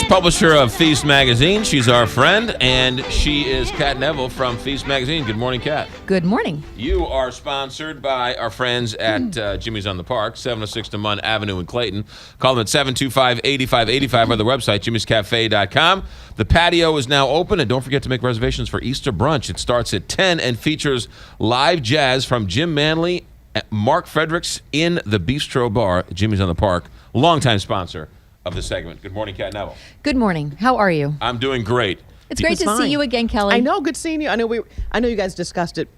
publisher of Feast Magazine. She's our friend, and she is Kat Neville from Feast Magazine. Good morning, Kat. Good morning. You are sponsored by our friends at Jimmy's on the Park, 706 DeMunn Avenue in Clayton. Call them at 725-8585 or the website, jimmyscafe.com. The patio is now open, and don't forget to make reservations for Easter brunch. It starts at 10 and features live jazz from Jim Manley, Mark Fredericks in the Bistro Bar, Jimmy's on the Park, longtime sponsor of the segment. Good morning, Kat Neville. Good morning. How are you? I'm doing great. It's great to see you again, Kelly. I know. Good seeing you. I know you guys discussed it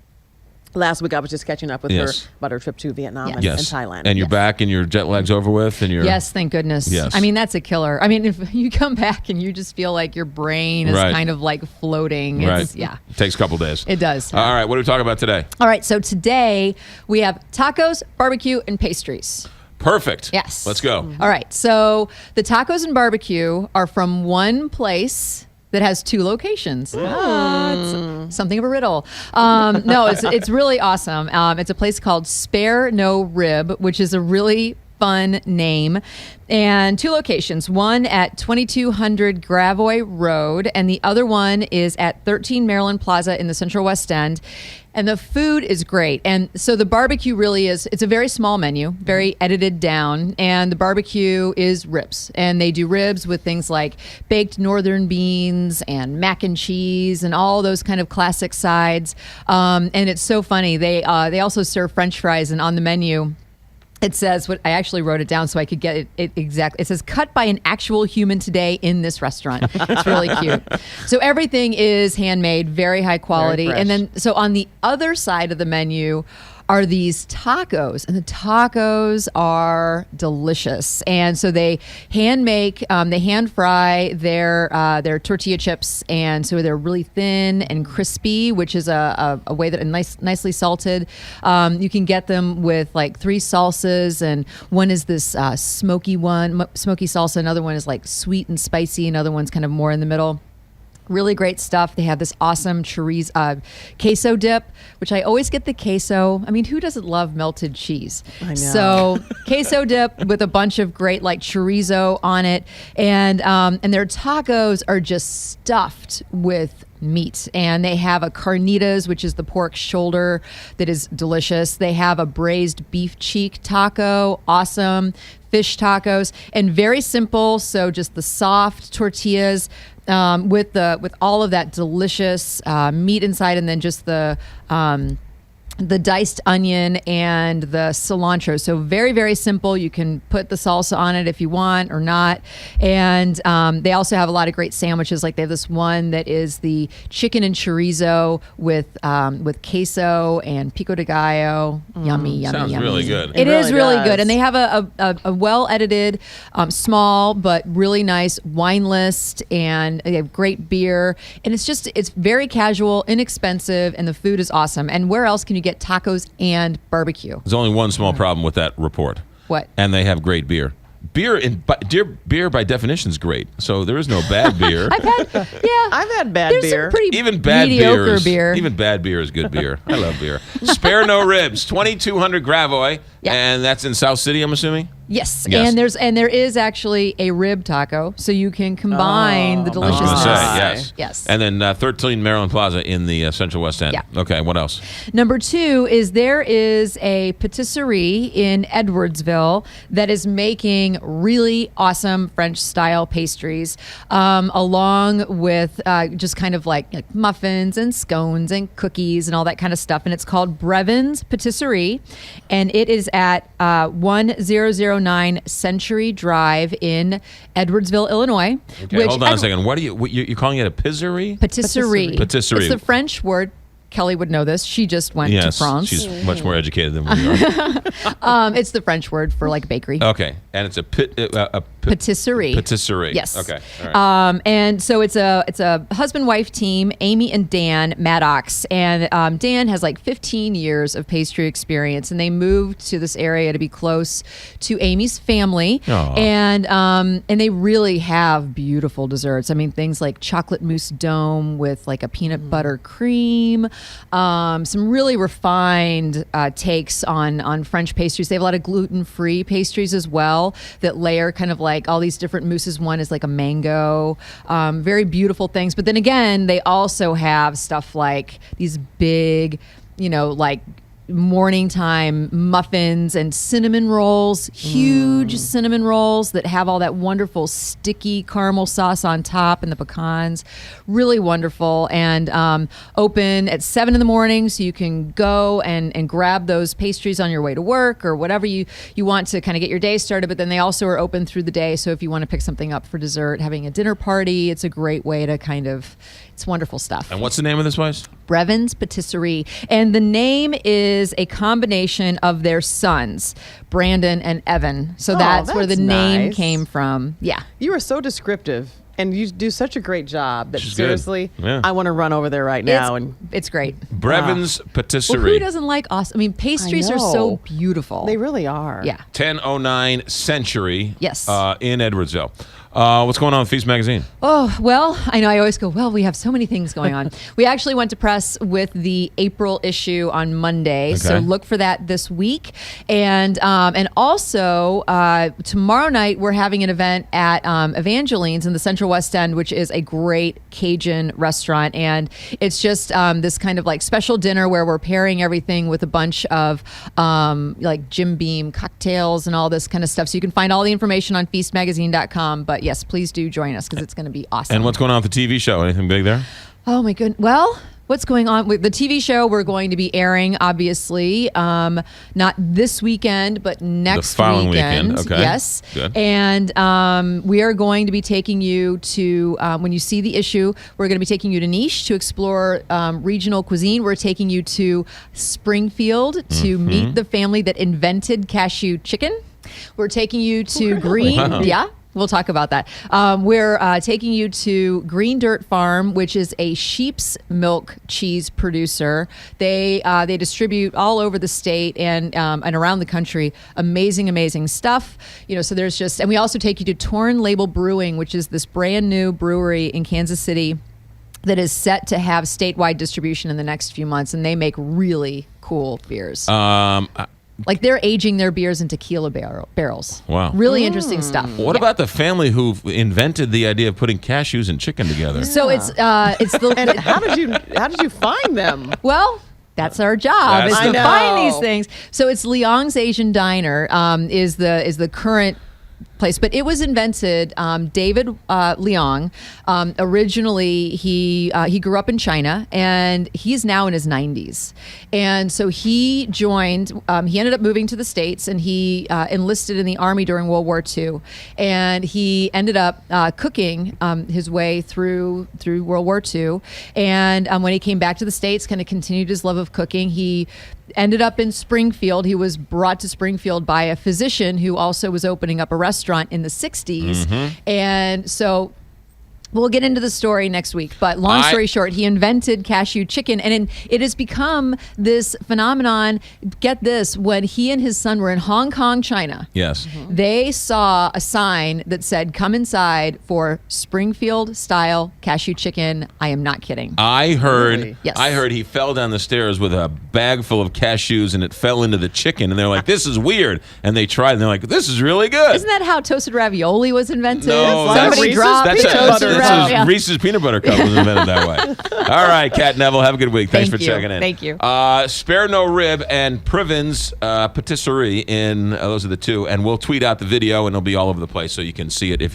last week. I was just catching up with her about her trip to Vietnam and Thailand. And you're back, and your jet lag's over with, and you're thank goodness. Yes. I mean, that's a killer. I mean, if you come back and you just feel like your brain is kind of like floating. It's, It takes a couple days. It does. All right. What are we talking about today? All right. So today we have tacos, barbecue, and pastries. Perfect. Yes. Let's go. All right. So the tacos and barbecue are from one place that has two locations. It's something of a riddle. No, it's really awesome. It's a place called Spare No Rib, which is a really fun name. And two locations, one at 2200 Gravois Road, and the other one is at 13 Maryland Plaza in the Central West End. And the food is great. And so the barbecue really it's a very small menu, very edited down. And the barbecue is ribs. And they do ribs with things like baked northern beans and mac and cheese and all those kind of classic sides. And it's so funny. They also serve French fries, and on the menu, it says, what I actually wrote it down so I could get it exactly. It says, cut by an actual human today in this restaurant. It's really cute. So everything is handmade, very high quality. And then, so on the other side of the menu are these tacos, and the tacos are delicious. And so they they hand fry their tortilla chips, and so they're really thin and crispy, which is a way that nicely salted. You can get them with like three salsas, and one is this smoky salsa. Another one is like sweet and spicy. Another one's kind of more in the middle. Really great stuff. They have this awesome chorizo queso dip, which I always get the queso. I mean, who doesn't love melted cheese? I know. So queso dip with a bunch of great like chorizo on it, and their tacos are just stuffed with meat. And they have a carnitas, which is the pork shoulder that is delicious. They have a braised beef cheek taco, awesome. Fish tacos, and very simple. So just the soft tortillas with all of that delicious meat inside, and then just the diced onion and the cilantro. So very, very simple. You can put the salsa on it if you want or not. And they also have a lot of great sandwiches. Like they have this one that is the chicken and chorizo with queso and pico de gallo. Yummy. Sounds really good. It is really really good. And they have a well-edited, small but really nice wine list, and they have great beer. And it's very casual, inexpensive, and the food is awesome. And where else can you get tacos and barbecue? There's only one small problem with that report. What? And they have great beer. Beer by definition is great. So there is no bad beer. I've had bad There's beer. some pretty Even bad mediocre beer. Even bad beer is good beer. I love beer. Spare No Ribs, 2200 Gravois, and that's in South City, I'm assuming. Yes. And there is actually a rib taco, so you can combine the I was deliciousness. going to say, yes. Yes. And then 13 Maryland Plaza in the Central West End. Yeah. Okay, what else? Number two is there is a patisserie in Edwardsville that is making really awesome French-style pastries, along with just kind of like muffins and scones and cookies and all that kind of stuff. And it's called Brevins Patisserie, and it is at 1009 Century Drive in Edwardsville, Illinois. Okay, hold on a second. What are you're calling it a pizzeria? Patisserie. Patisserie. It's the French word. Kelly would know this. She just went to France. She's much more educated than we are. It's the French word for like bakery. Okay, and it's a patisserie. Patisserie. Yes. Okay. All right. And so it's a husband-wife team, Amy and Dan Maddox, and Dan has like 15 years of pastry experience, and they moved to this area to be close to Amy's family. Aww. And they really have beautiful desserts. I mean, things like chocolate mousse dome with like a peanut butter cream. Some really refined takes on French pastries. They have a lot of gluten-free pastries as well. well that layer kind of like all these different mousses. One is like a mango, very beautiful things. But then again, they also have stuff like these big, like morning time muffins and cinnamon rolls, huge cinnamon rolls that have all that wonderful sticky caramel sauce on top and the pecans. Really wonderful, and open at 7 in the morning, so you can go and grab those pastries on your way to work or whatever you want to kind of get your day started. But then they also are open through the day, so if you want to pick something up for dessert, having a dinner party, it's a great way to it's wonderful stuff. And what's the name of this place? Brevins Patisserie. And the name is a combination of their sons, Brandon and Evan. So that's where the name nice. came from. Yeah. You are so descriptive, and you do such a great job that She's seriously, good. Yeah. I want to run over there right now. It's great. Brevins Patisserie. Well, who doesn't like awesome? I mean, pastries I are so know. beautiful. They really are. Yeah. 1009 Century. Yes. In Edwardsville. What's going on with Feast Magazine? Oh, well, I know I always go, well, we have so many things going on. We actually went to press with the April issue on Monday, so look for that this week. And also, tomorrow night, we're having an event at Evangeline's in the Central West End, which is a great Cajun restaurant. And it's just this kind of like special dinner where we're pairing everything with a bunch of like Jim Beam cocktails and all this kind of stuff. So you can find all the information on feastmagazine.com. But yes, please do join us because it's going to be awesome. And what's going on with the TV show? Anything big there? Oh my goodness. Well, what's going on with the TV show? We're going to be airing, obviously, not this weekend, but next the following weekend. Okay. Yes. Good. And we are going to be taking you to, when you see the issue, we're going to be taking you to Niche to explore regional cuisine. We're taking you to Springfield to meet the family that invented cashew chicken. We're taking you to Green. Wow. Yeah. We'll talk about that. We're taking you to Green Dirt Farm, which is a sheep's milk cheese producer. They distribute all over the state and around the country. Amazing stuff. So there's just, and we also take you to Torn Label Brewing, which is this brand new brewery in Kansas City that is set to have statewide distribution in the next few months, and they make really cool beers. Like they're aging their beers in tequila barrels. Wow. Really interesting stuff. What about the family who invented the idea of putting cashews and chicken together? So it's the And how did you find them? well, that's our job is I to know. find these things. So it's Liang's Asian Diner is the current place, but it was invented. David Liang, originally he grew up in China, and he's now in his 90s, and so he joined. He ended up moving to the States, and he enlisted in the Army during World War II, and he ended up cooking his way through World War II, and when he came back to the States, kind of continued his love of cooking. He ended up in Springfield. He was brought to Springfield by a physician who also was opening up a restaurant in the 60s. And so we'll get into the story next week. But long story short, he invented cashew chicken. And it has become this phenomenon. Get this, when he and his son were in Hong Kong, China. Yes. They saw a sign that said, "Come inside for Springfield-style cashew chicken." I am not kidding. I heard. Really? Yes. I heard he fell down the stairs with a bag full of cashews, and it fell into the chicken. And they're like, "This is weird." And they tried, and they're like, "This is really good." Isn't that how toasted ravioli was invented? No, Somebody Reese's dropped That's peanut toasted butter that's cup. ravioli. Yeah. Reese's peanut butter cup was invented that way. All right, Kat Neville, have a good week. Thanks Thank for you. checking in. Thank you. Spare No Rib and Privens Patisserie those are the two, and we'll tweet out the video, and it'll be all over the place, so you can see it if you